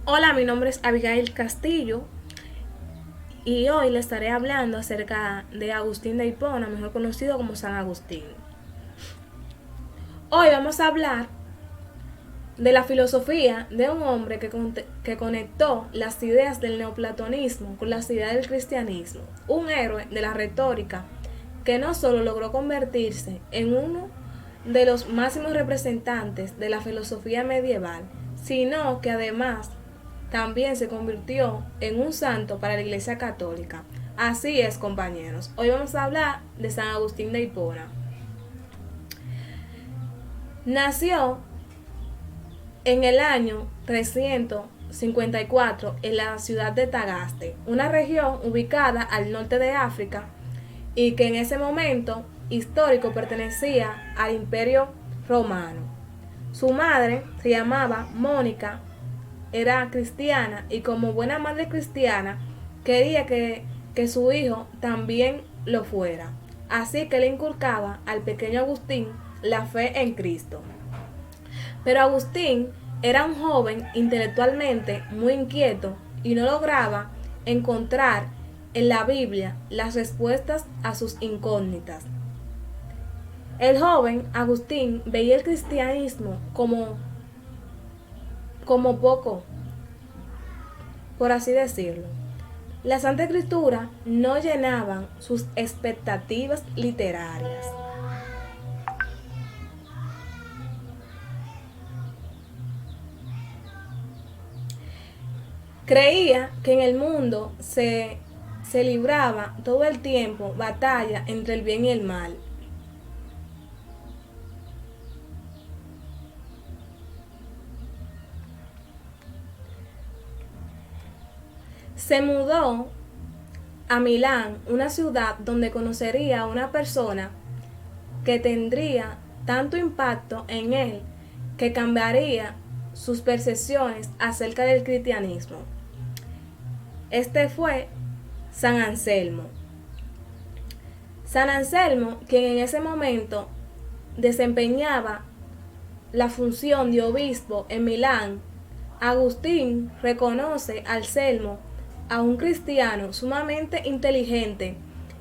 Hola, mi nombre es Abigail Castillo y hoy le estaré hablando acerca de Agustín de Hipona, mejor conocido como San Agustín. Hoy vamos a hablar de la filosofía de un hombre que conectó las ideas del neoplatonismo con las ideas del cristianismo, un héroe de la retórica que no solo logró convertirse en uno de los máximos representantes de la filosofía medieval, sino que además también se convirtió en un santo para la Iglesia Católica. Así es, compañeros. Hoy vamos a hablar de San Agustín de Hipona. Nació en el año 354 en la ciudad de Tagaste, una región ubicada al norte de África y que en ese momento histórico pertenecía al Imperio Romano. Su madre se llamaba Mónica, era cristiana y como buena madre cristiana quería que su hijo también lo fuera. Así que le inculcaba al pequeño Agustín la fe en Cristo. Pero Agustín era un joven intelectualmente muy inquieto y no lograba encontrar en la Biblia las respuestas a sus incógnitas. El joven Agustín veía el cristianismo como poco, por así decirlo. La Santa Escritura no llenaban sus expectativas literarias. Creía que en el mundo se libraba todo el tiempo batalla entre el bien y el mal. Se mudó a Milán, una ciudad donde conocería a una persona que tendría tanto impacto en él que cambiaría sus percepciones acerca del cristianismo. Este fue San Anselmo. San Anselmo, quien en ese momento desempeñaba la función de obispo en Milán, Agustín reconoce a Anselmo a un cristiano sumamente inteligente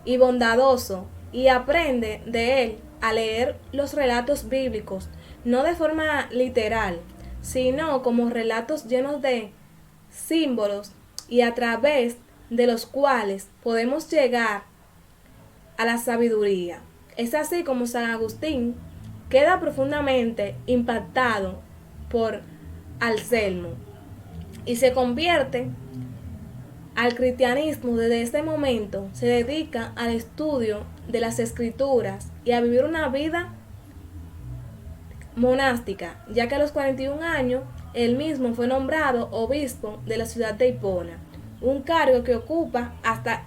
y bondadoso y aprende de él a leer los relatos bíblicos, no de forma literal, sino como relatos llenos de símbolos y a través de los cuales podemos llegar a la sabiduría. Es así como San Agustín queda profundamente impactado por Anselmo y se convierte al cristianismo. Desde este momento se dedica al estudio de las escrituras y a vivir una vida monástica, ya que a los 41 años él mismo fue nombrado obispo de la ciudad de Hipona, un cargo que ocupa hasta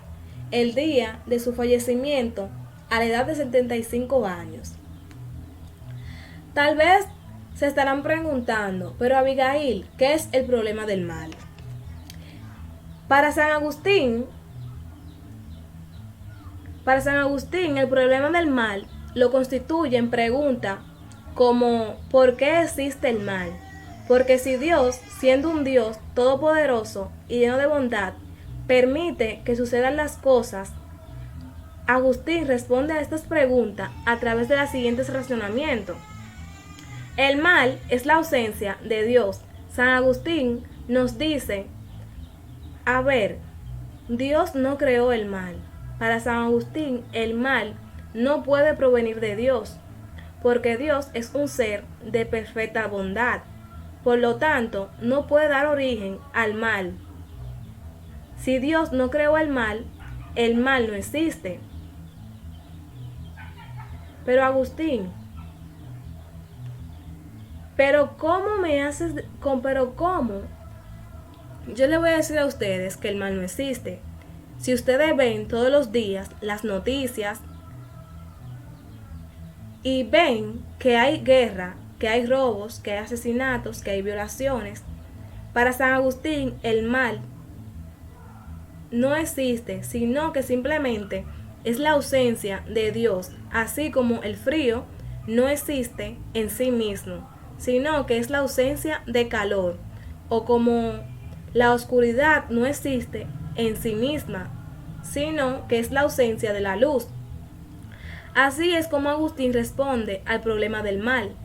el día de su fallecimiento a la edad de 75 años. Tal vez se estarán preguntando, pero Abigail, ¿qué es el problema del mal? Para San Agustín, el problema del mal lo constituyen preguntas como ¿por qué existe el mal? Porque si Dios, siendo un Dios todopoderoso y lleno de bondad, permite que sucedan las cosas, Agustín responde a estas preguntas a través de los siguientes razonamientos. El mal es la ausencia de Dios. San Agustín nos dice, a ver, Dios no creó el mal. Para San Agustín, el mal no puede provenir de Dios, porque Dios es un ser de perfecta bondad. Por lo tanto, no puede dar origen al mal. Si Dios no creó el mal no existe. Pero Agustín, pero ¿cómo me haces? Pero ¿cómo? Yo le voy a decir a ustedes que el mal no existe. Si ustedes ven todos los días las noticias y ven que hay guerra, que hay robos, que hay asesinatos, que hay violaciones, para San Agustín el mal no existe, sino que simplemente es la ausencia de Dios, así como el frío no existe en sí mismo, sino que es la ausencia de calor, o como La oscuridad no existe en sí misma, sino que es la ausencia de la luz. Así es como Agustín responde al problema del mal.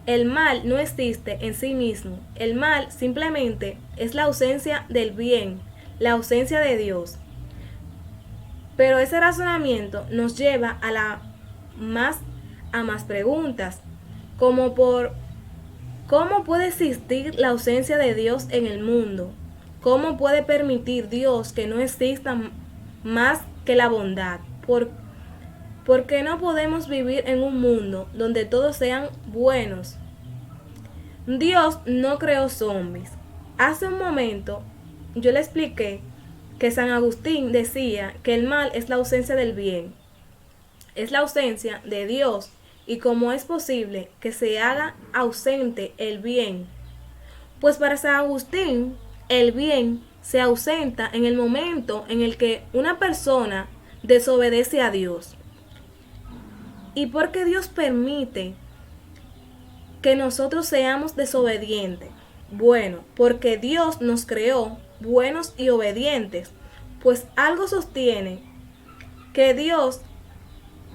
El mal no existe en sí mismo. El mal simplemente es la ausencia del bien, la ausencia de Dios. Pero ese razonamiento nos lleva a más preguntas, como por ¿cómo puede existir la ausencia de Dios en el mundo? ¿Cómo puede permitir Dios que no exista más que la bondad? ¿Por qué no podemos vivir en un mundo donde todos sean buenos? Dios no creó zombies. Hace un momento yo le expliqué que San Agustín decía que el mal es la ausencia del bien, es la ausencia de Dios, y cómo es posible que se haga ausente el bien. Pues para San Agustín, el bien se ausenta en el momento en el que una persona desobedece a Dios. ¿Y por qué Dios permite que nosotros seamos desobedientes? Bueno, porque Dios nos creó buenos y obedientes, pues algo sostiene que Dios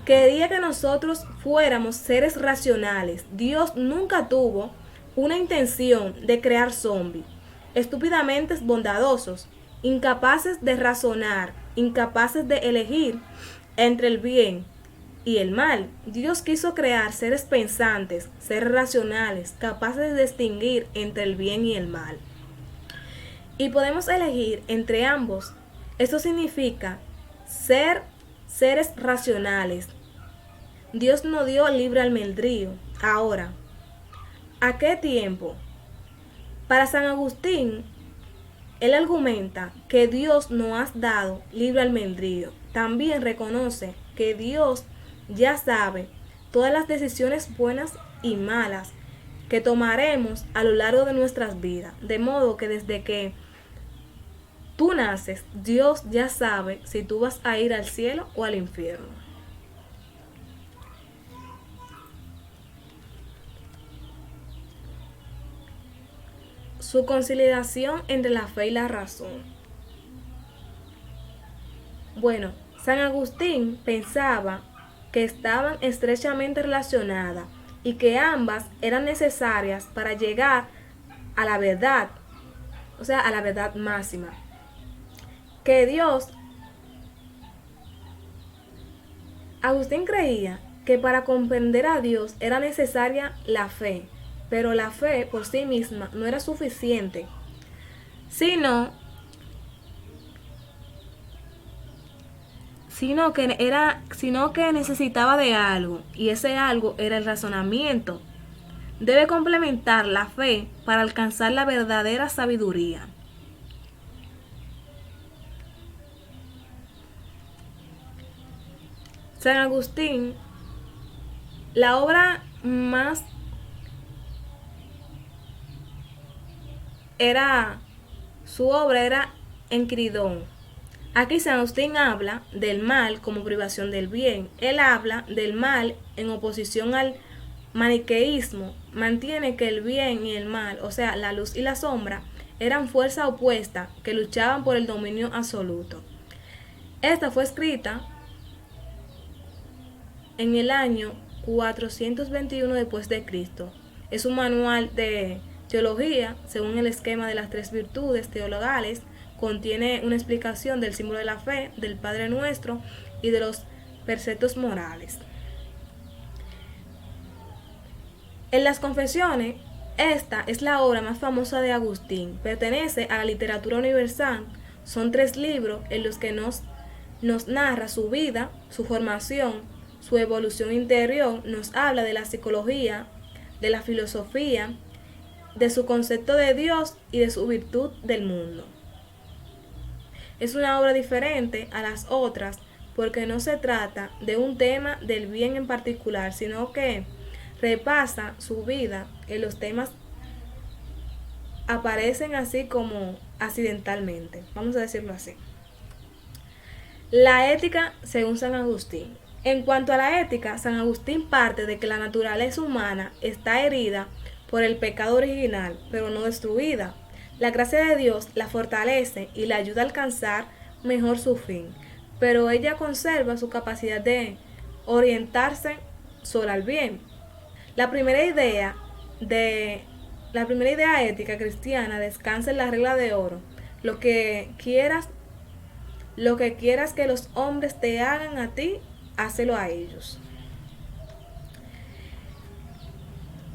quería que nosotros fuéramos seres racionales. Dios nunca tuvo una intención de crear zombies, estúpidamente bondadosos, incapaces de razonar, incapaces de elegir entre el bien y el mal. Dios quiso crear seres pensantes, seres racionales, capaces de distinguir entre el bien y el mal. Y podemos elegir entre ambos. Esto significa ser seres racionales. Dios nos dio libre albedrío. Ahora, ¿a qué tiempo? Para San Agustín, él argumenta que Dios nos ha dado libre albedrío. También reconoce que Dios ya sabe todas las decisiones buenas y malas que tomaremos a lo largo de nuestras vidas. De modo que desde que tú naces, Dios ya sabe si tú vas a ir al cielo o al infierno. Su conciliación entre la fe y la razón. Bueno, San Agustín pensaba que estaban estrechamente relacionadas y que ambas eran necesarias para llegar a la verdad, o sea, a la verdad máxima. Que Agustín creía que para comprender a Dios era necesaria la fe, pero la fe por sí misma no era suficiente, sino que necesitaba de algo, y ese algo era el razonamiento. Debe complementar la fe para alcanzar la verdadera sabiduría. San Agustín, la obra más su obra era Enquiridión. Aquí San Agustín habla del mal como privación del bien. Él habla del mal en oposición al maniqueísmo. Mantiene que el bien y el mal, o sea, la luz y la sombra, eran fuerzas opuestas que luchaban por el dominio absoluto. Esta fue escrita en el año 421 después de Cristo. Es un manual de teología según el esquema de las tres virtudes teologales. Contiene una explicación del símbolo de la fe, del Padre Nuestro y de los preceptos morales. En las Confesiones, esta es la obra más famosa de Agustín. Pertenece a la literatura universal. Son 3 libros en los que nos narra su vida, su formación, su evolución interior, nos habla de la psicología, de la filosofía, de su concepto de Dios y de su virtud del mundo. Es una obra diferente a las otras porque no se trata de un tema del bien en particular, sino que repasa su vida. En los temas aparecen así como accidentalmente, vamos a decirlo así. La ética según San Agustín. En cuanto a la ética, San Agustín parte de que la naturaleza humana está herida por el pecado original, pero no destruida. La gracia de Dios la fortalece y la ayuda a alcanzar mejor su fin, pero ella conserva su capacidad de orientarse sola al bien. La primera idea de la primera idea ética cristiana descansa en la regla de oro. Lo que quieras, lo que quieras que los hombres te hagan a ti, hácelo a ellos.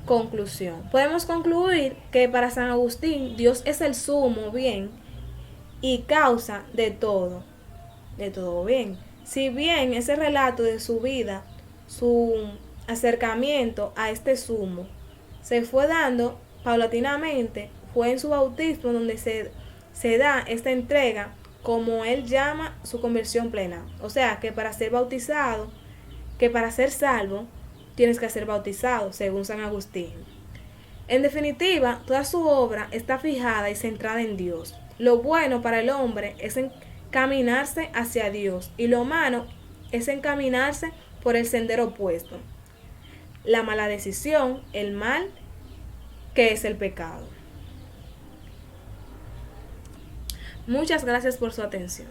Conclusión. Podemos concluir que para San Agustín Dios es el sumo bien y causa de todo bien. Si bien ese relato de su vida, su acercamiento a este sumo, se fue dando paulatinamente, fue en su bautismo donde se da esta entrega, como él llama su conversión plena. O sea, que para ser bautizado, que para ser salvo, tienes que ser bautizado, según San Agustín. En definitiva, toda su obra está fijada y centrada en Dios. Lo bueno para el hombre es encaminarse hacia Dios y lo malo es encaminarse por el sendero opuesto. La mala decisión, el mal, que es el pecado. Muchas gracias por su atención.